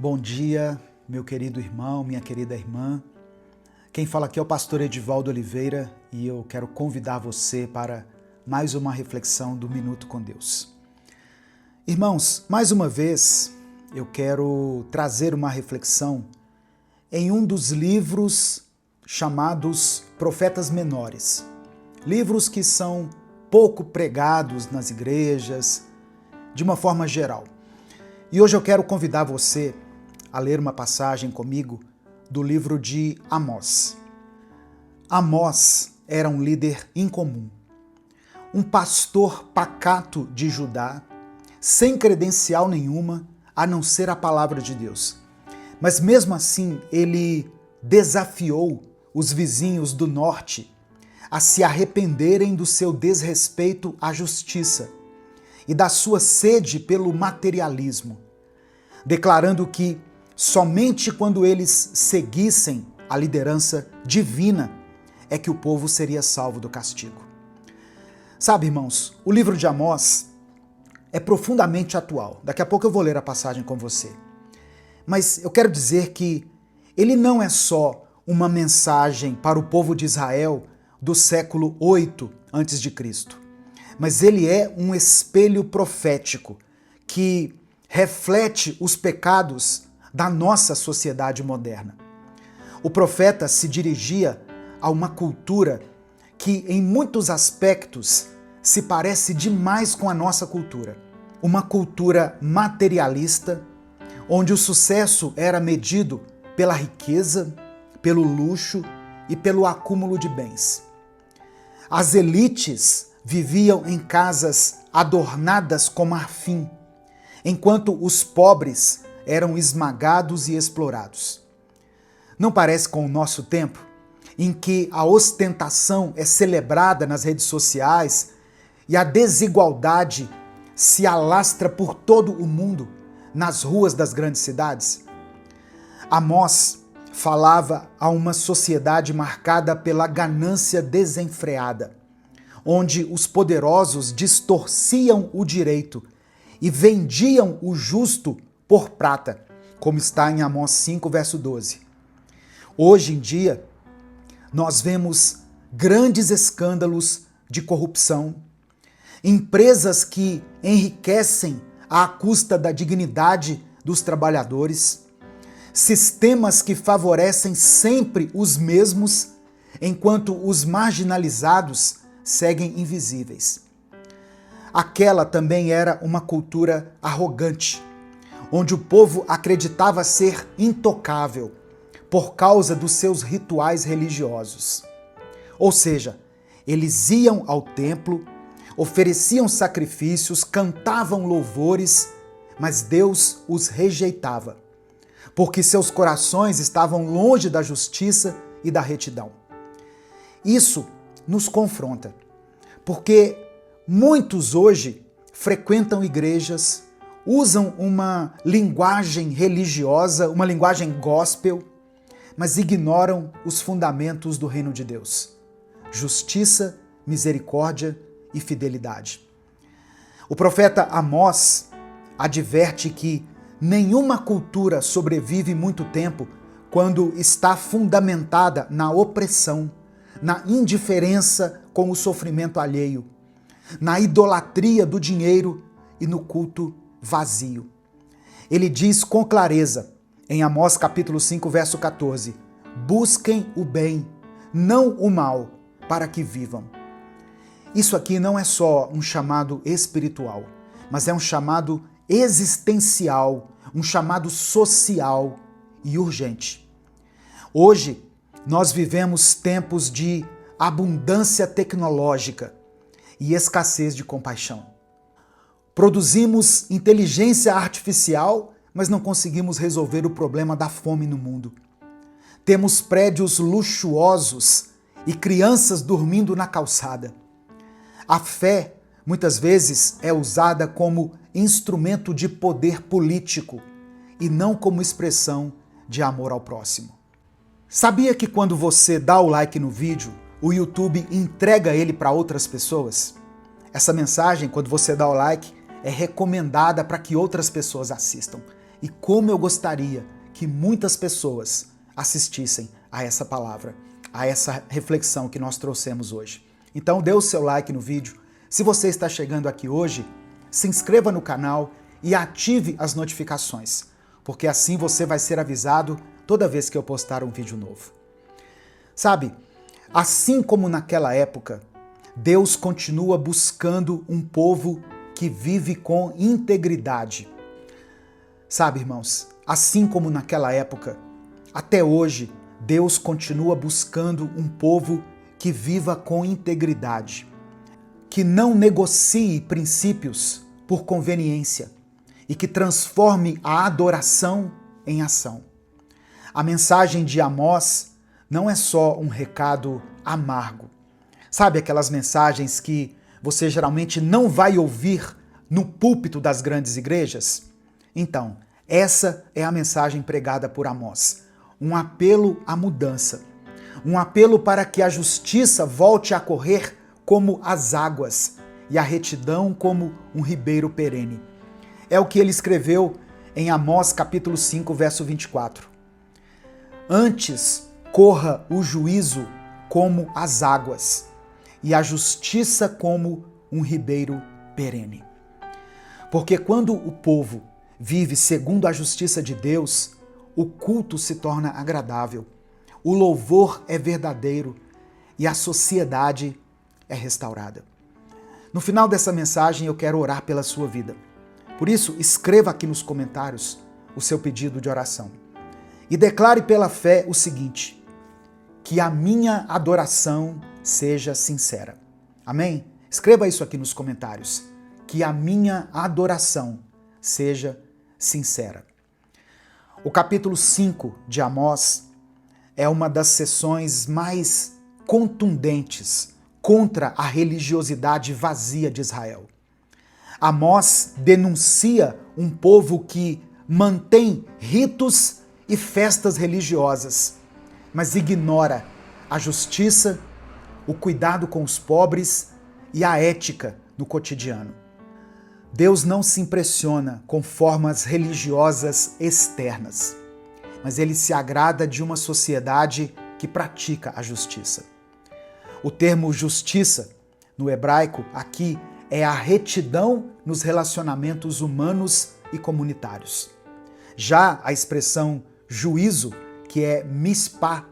Bom dia, meu querido irmão, minha querida irmã. Quem fala aqui é o pastor Edivaldo Oliveira e eu quero convidar você para mais uma reflexão do Minuto com Deus. Irmãos, mais uma vez eu quero trazer uma reflexão em um dos livros chamados Profetas Menores. Livros que são pouco pregados nas igrejas, de uma forma geral. E hoje eu quero convidar você a ler uma passagem comigo do livro de Amós. Amós era um líder incomum, um pastor pacato de Judá, sem credencial nenhuma, a não ser a palavra de Deus. Mas mesmo assim, ele desafiou os vizinhos do norte a se arrependerem do seu desrespeito à justiça e da sua sede pelo materialismo, declarando que somente quando eles seguissem a liderança divina é que o povo seria salvo do castigo. Sabe, irmãos, o livro de Amós é profundamente atual. Daqui a pouco eu vou ler a passagem com você. Mas eu quero dizer que ele não é só uma mensagem para o povo de Israel do século 8 a.C., mas ele é um espelho profético que reflete os pecados da nossa sociedade moderna. O profeta se dirigia a uma cultura que, em muitos aspectos, se parece demais com a nossa cultura. Uma cultura materialista, onde o sucesso era medido pela riqueza, pelo luxo e pelo acúmulo de bens. As elites viviam em casas adornadas com marfim, enquanto os pobres eram esmagados e explorados. Não parece com o nosso tempo, em que a ostentação é celebrada nas redes sociais e a desigualdade se alastra por todo o mundo, nas ruas das grandes cidades? Amós falava a uma sociedade marcada pela ganância desenfreada, onde os poderosos distorciam o direito e vendiam o justo por prata, como está em Amós 5, verso 12. Hoje em dia, nós vemos grandes escândalos de corrupção, empresas que enriquecem à custa da dignidade dos trabalhadores, sistemas que favorecem sempre os mesmos, enquanto os marginalizados seguem invisíveis. Aquela também era uma cultura arrogante, onde o povo acreditava ser intocável por causa dos seus rituais religiosos. Ou seja, eles iam ao templo, ofereciam sacrifícios, cantavam louvores, mas Deus os rejeitava, porque seus corações estavam longe da justiça e da retidão. Isso nos confronta, porque muitos hoje frequentam igrejas, usam uma linguagem religiosa, uma linguagem gospel, mas ignoram os fundamentos do reino de Deus: justiça, misericórdia e fidelidade. O profeta Amós adverte que nenhuma cultura sobrevive muito tempo quando está fundamentada na opressão, na indiferença com o sofrimento alheio, na idolatria do dinheiro e no culto vazio. Ele diz com clareza, em Amós capítulo 5, verso 14, busquem o bem, não o mal, para que vivam. Isso aqui não é só um chamado espiritual, mas é um chamado existencial, um chamado social e urgente. Hoje, nós vivemos tempos de abundância tecnológica e escassez de compaixão. Produzimos inteligência artificial, mas não conseguimos resolver o problema da fome no mundo. Temos prédios luxuosos e crianças dormindo na calçada. A fé, muitas vezes, é usada como instrumento de poder político e não como expressão de amor ao próximo. Sabia que quando você dá o like no vídeo, o YouTube entrega ele para outras pessoas? Essa mensagem, quando você dá o like, é recomendada para que outras pessoas assistam. E como eu gostaria que muitas pessoas assistissem a essa palavra, a essa reflexão que nós trouxemos hoje. Então dê o seu like no vídeo. Se você está chegando aqui hoje, se inscreva no canal e ative as notificações, porque assim você vai ser avisado toda vez que eu postar um vídeo novo. Sabe, assim como naquela época, Deus continua buscando um povo que vive com integridade. Sabe, irmãos, assim como naquela época, até hoje, Deus continua buscando um povo que viva com integridade, que não negocie princípios por conveniência e que transforme a adoração em ação. A mensagem de Amós não é só um recado amargo. Sabe aquelas mensagens que você geralmente não vai ouvir no púlpito das grandes igrejas? Então, essa é a mensagem pregada por Amós. Um apelo à mudança. Um apelo para que a justiça volte a correr como as águas e a retidão como um ribeiro perene. É o que ele escreveu em Amós capítulo 5, verso 24. Antes corra o juízo como as águas e a justiça como um ribeiro perene. Porque quando o povo vive segundo a justiça de Deus, o culto se torna agradável, o louvor é verdadeiro e a sociedade é restaurada. No final dessa mensagem eu quero orar pela sua vida. Por isso, escreva aqui nos comentários o seu pedido de oração. E declare pela fé o seguinte: que a minha adoração seja sincera. Amém? Escreva isso aqui nos comentários. Que a minha adoração seja sincera. O capítulo 5 de Amós é uma das seções mais contundentes contra a religiosidade vazia de Israel. Amós denuncia um povo que mantém ritos e festas religiosas, mas ignora a justiça, o cuidado com os pobres e a ética no cotidiano. Deus não se impressiona com formas religiosas externas, mas ele se agrada de uma sociedade que pratica a justiça. O termo justiça, no hebraico, aqui, é a retidão nos relacionamentos humanos e comunitários. Já a expressão juízo, que é mispá,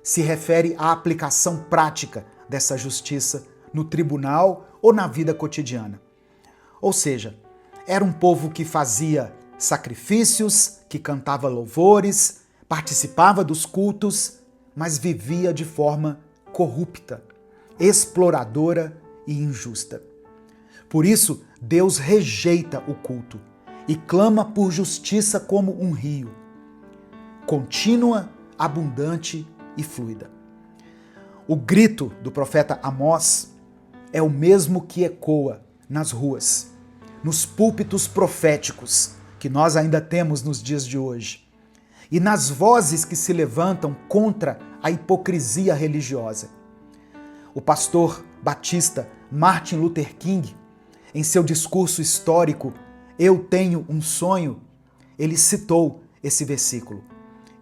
se refere à aplicação prática dessa justiça no tribunal ou na vida cotidiana. Ou seja, era um povo que fazia sacrifícios, que cantava louvores, participava dos cultos, mas vivia de forma corrupta, exploradora e injusta. Por isso, Deus rejeita o culto e clama por justiça como um rio, contínua, abundante e fluida. O grito do profeta Amós é o mesmo que ecoa nas ruas, nos púlpitos proféticos que nós ainda temos nos dias de hoje, e nas vozes que se levantam contra a hipocrisia religiosa. O pastor batista Martin Luther King, em seu discurso histórico Eu Tenho um Sonho, ele citou esse versículo.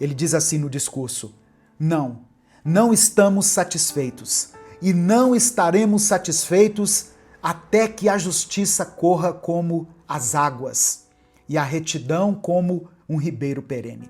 Ele diz assim no discurso: não estamos satisfeitos e não estaremos satisfeitos até que a justiça corra como as águas e a retidão como um ribeiro perene.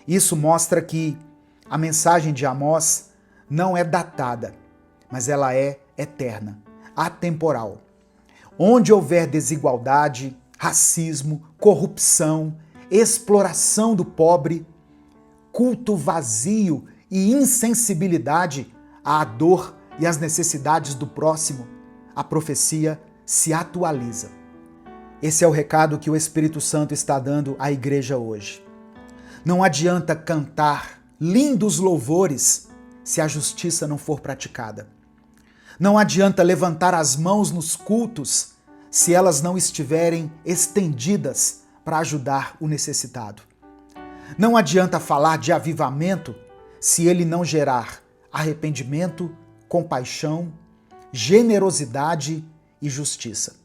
Isso mostra que a mensagem de Amós não é datada, mas ela é eterna, atemporal. Onde houver desigualdade, racismo, corrupção, exploração do pobre, culto vazio e insensibilidade à dor e às necessidades do próximo, a profecia se atualiza. Esse é o recado que o Espírito Santo está dando à igreja hoje. Não adianta cantar lindos louvores se a justiça não for praticada. Não adianta levantar as mãos nos cultos se elas não estiverem estendidas para ajudar o necessitado. Não adianta falar de avivamento se ele não gerar arrependimento, compaixão, generosidade e justiça.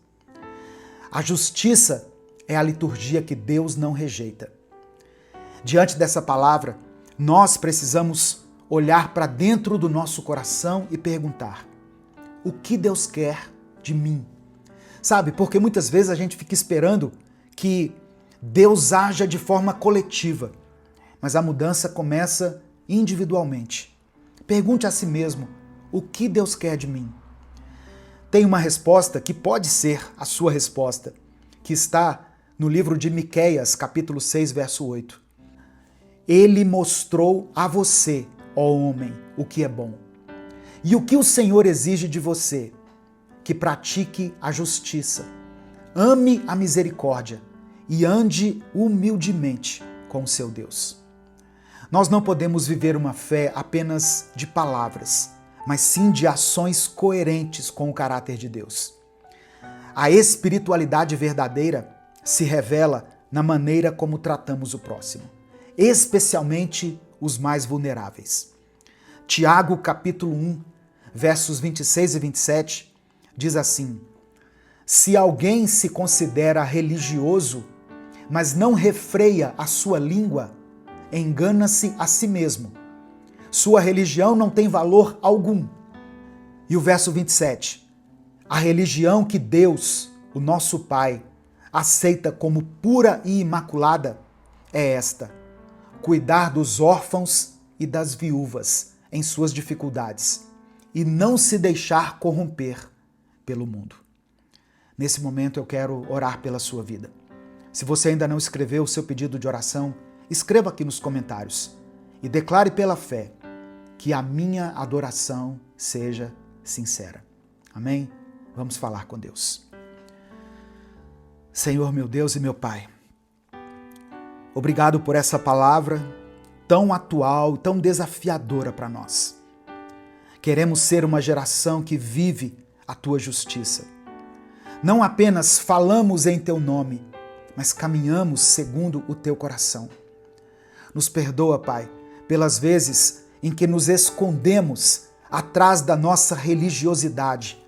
A justiça é a liturgia que Deus não rejeita. Diante dessa palavra, nós precisamos olhar para dentro do nosso coração e perguntar: o que Deus quer de mim? Sabe, porque muitas vezes a gente fica esperando que Deus haja de forma coletiva, mas a mudança começa individualmente. Pergunte a si mesmo: o que Deus quer de mim? Tem uma resposta que pode ser a sua resposta, que está no livro de Miqueias, capítulo 6, verso 8. Ele mostrou a você, ó homem, o que é bom. E o que o Senhor exige de você? Que pratique a justiça, ame a misericórdia e ande humildemente com o seu Deus. Nós não podemos viver uma fé apenas de palavras, mas sim de ações coerentes com o caráter de Deus. A espiritualidade verdadeira se revela na maneira como tratamos o próximo, especialmente os mais vulneráveis. Tiago, capítulo 1, versos 26 e 27, diz assim: se alguém se considera religioso, mas não refreia a sua língua, engana-se a si mesmo. Sua religião não tem valor algum. E o verso 27, a religião que Deus, o nosso Pai, aceita como pura e imaculada é esta: cuidar dos órfãos e das viúvas em suas dificuldades e não se deixar corromper pelo mundo. Nesse momento eu quero orar pela sua vida. Se você ainda não escreveu o seu pedido de oração, escreva aqui nos comentários e declare pela fé que a minha adoração seja sincera. Amém? Vamos falar com Deus. Senhor, meu Deus e meu Pai, obrigado por essa palavra tão atual, tão desafiadora para nós. Queremos ser uma geração que vive a Tua justiça. Não apenas falamos em Teu nome, mas caminhamos segundo o Teu coração. Nos perdoa, Pai, pelas vezes em que nos escondemos atrás da nossa religiosidade,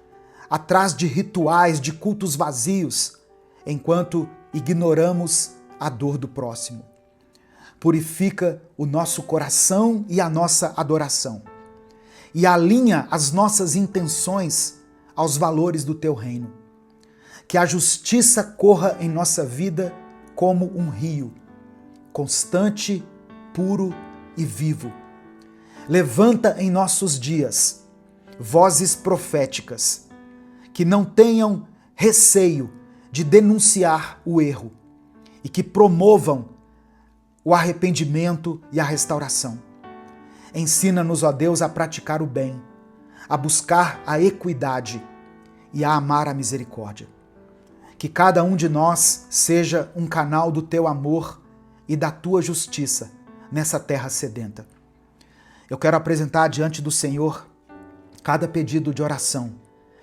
atrás de rituais, de cultos vazios, enquanto ignoramos a dor do próximo. Purifica o nosso coração e a nossa adoração e alinha as nossas intenções aos valores do Teu reino. Que a justiça corra em nossa vida como um rio, constante, puro e vivo. Levanta em nossos dias vozes proféticas que não tenham receio de denunciar o erro e que promovam o arrependimento e a restauração. Ensina-nos, ó Deus, a praticar o bem, a buscar a equidade e a amar a misericórdia. Que cada um de nós seja um canal do Teu amor e da Tua justiça nessa terra sedenta. Eu quero apresentar diante do Senhor cada pedido de oração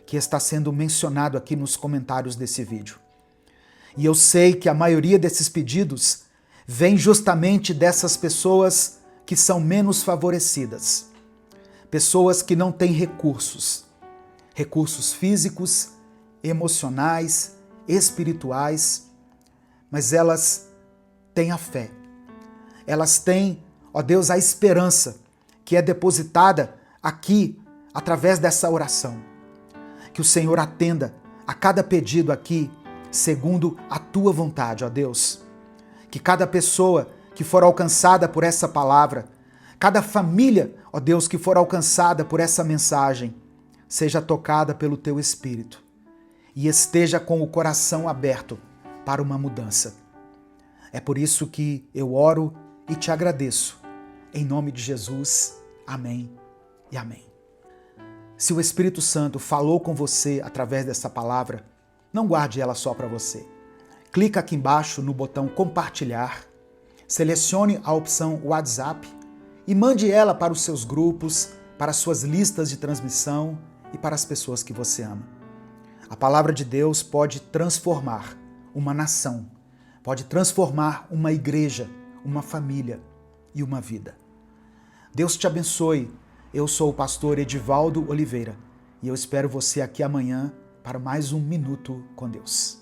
que está sendo mencionado aqui nos comentários desse vídeo. E eu sei que a maioria desses pedidos vem justamente dessas pessoas que são menos favorecidas, pessoas que não têm recursos físicos, emocionais, espirituais, mas elas têm a fé. Elas têm, ó Deus, a esperança que é depositada aqui através dessa oração. Que o Senhor atenda a cada pedido aqui segundo a Tua vontade, ó Deus. Que cada pessoa que for alcançada por essa palavra, cada família, ó Deus, que for alcançada por essa mensagem, seja tocada pelo Teu Espírito e esteja com o coração aberto para uma mudança. É por isso que eu oro e te agradeço. Em nome de Jesus, amém e amém. Se o Espírito Santo falou com você através dessa palavra, não guarde ela só para você. Clica aqui embaixo no botão compartilhar, selecione a opção WhatsApp e mande ela para os seus grupos, para as suas listas de transmissão e para as pessoas que você ama. A palavra de Deus pode transformar uma nação, pode transformar uma igreja, uma família e uma vida. Deus te abençoe. Eu sou o pastor Edivaldo Oliveira e eu espero você aqui amanhã para mais um Minuto com Deus.